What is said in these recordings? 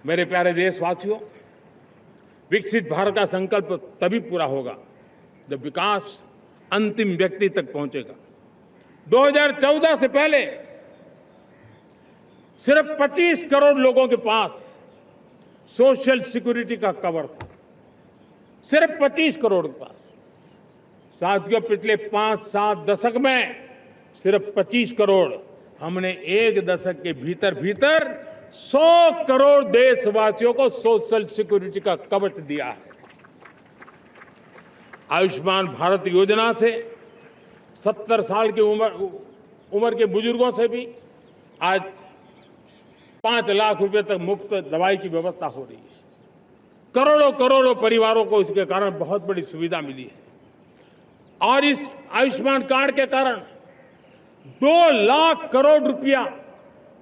मेरे प्यारे देशवासियों, विकसित भारत का संकल्प तभी पूरा होगा जब विकास अंतिम व्यक्ति तक पहुंचेगा। 2014 से पहले सिर्फ 25 करोड़ लोगों के पास सोशल सिक्योरिटी का कवर था, सिर्फ 25 करोड़ के पास। साथियों, पिछले 5-7 दशक में सिर्फ 25 करोड़, हमने एक दशक के भीतर भीतर 100 करोड़ देशवासियों को सोशल सिक्योरिटी का कवच दिया है। आयुष्मान भारत योजना से 70 साल की उम्र के बुजुर्गों से भी आज 5 लाख रुपए तक मुफ्त दवाई की व्यवस्था हो रही है। करोड़ों करोड़ों परिवारों को इसके कारण बहुत बड़ी सुविधा मिली है। और इस आयुष्मान कार्ड के कारण 2 लाख करोड़ रुपया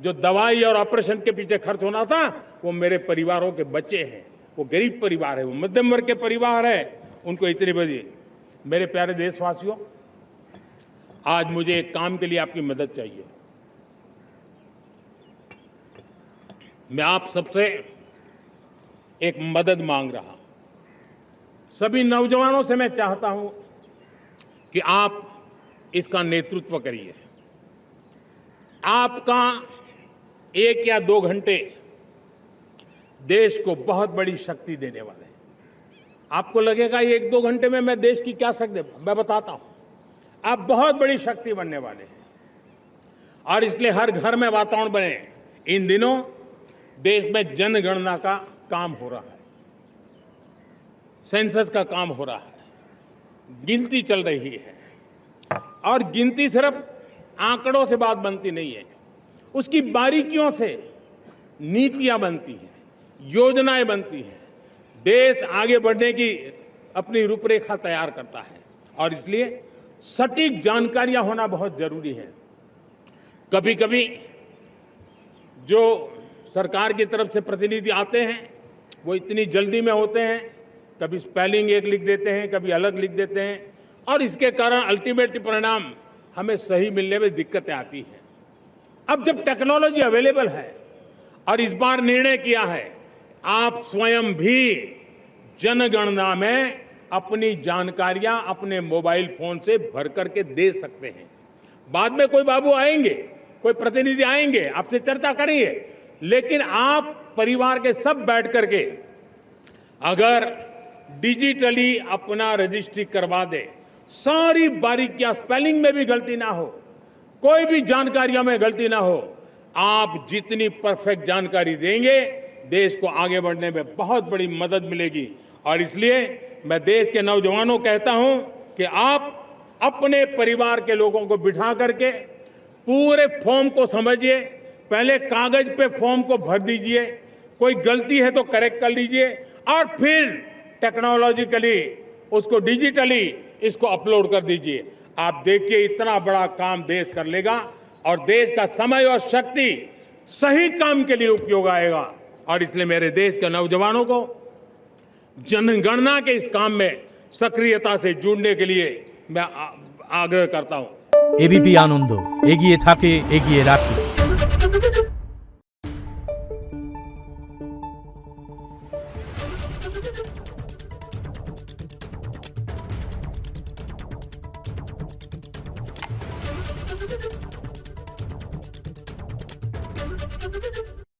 जो दवाई और ऑपरेशन के पीछे खर्च होना था, वो मेरे परिवारों के बच्चे हैं। वो गरीब परिवार है, वो मध्यम वर्ग के परिवार है, उनको इतनी बड़ी। मेरे प्यारे देशवासियों, आज मुझे एक काम के लिए आपकी मदद चाहिए। मैं आप सबसे एक मदद मांग रहा हूं। सभी नौजवानों से मैं चाहता हूं कि आप इसका नेतृत्व करिए। आपका 1 या 2 घंटे देश को बहुत बड़ी शक्ति देने वाले हैं। आपको लगेगा 1-2 घंटे में मैं देश की क्या शक्ति, मैं बताता हूं। आप बहुत बड़ी शक्ति बनने वाले हैं और इसलिए हर घर में वातावरण बने। इन दिनों देश में जनगणना का काम हो रहा है, सेंसस का काम हो रहा है, गिनती चल रही है। और गिनती सिर्फ आंकड़ों से बात बनती नहीं है, उसकी बारीकियों से नीतियां बनती हैं, योजनाएं बनती हैं। देश आगे बढ़ने की अपनी रूपरेखा तैयार करता है और इसलिए सटीक जानकारियां होना बहुत जरूरी है। कभी कभी जो सरकार की तरफ से प्रतिनिधि आते हैं वो इतनी जल्दी में होते हैं, कभी स्पेलिंग एक लिख देते हैं, कभी अलग लिख देते हैं और इसके कारण अल्टीमेट परिणाम हमें सही मिलने में दिक्कतें आती हैं। अब जब टेक्नोलॉजी अवेलेबल है और इस बार निर्णय किया है, आप स्वयं भी जनगणना में अपनी जानकारियां अपने मोबाइल फोन से भर करके दे सकते हैं। बाद में कोई बाबू आएंगे, कोई प्रतिनिधि आएंगे, आपसे चर्चा करेंगे, लेकिन आप परिवार के सब बैठ करके अगर डिजिटली अपना रजिस्ट्री करवा दे, सारी बारीकियां, स्पेलिंग में भी गलती ना हो, कोई भी जानकारियों में गलती ना हो, आप जितनी परफेक्ट जानकारी देंगे देश को आगे बढ़ने में बहुत बड़ी मदद मिलेगी। और इसलिए मैं देश के नौजवानों को कहता हूं कि आप अपने परिवार के लोगों को बिठा करके पूरे फॉर्म को समझिए। पहले कागज पे फॉर्म को भर दीजिए, कोई गलती है तो करेक्ट कर लीजिए और फिर टेक्नोलॉजिकली उसको डिजिटली इसको अपलोड कर दीजिए। आप देखिए इतना बड़ा काम देश कर लेगा और देश का समय और शक्ति सही काम के लिए उपयोग आएगा। और इसलिए मेरे देश के नौजवानों को जनगणना के इस काम में सक्रियता से जुड़ने के लिए मैं आग्रह करता हूं। एबीपी आनंद एगिए थाके एगिए राखे।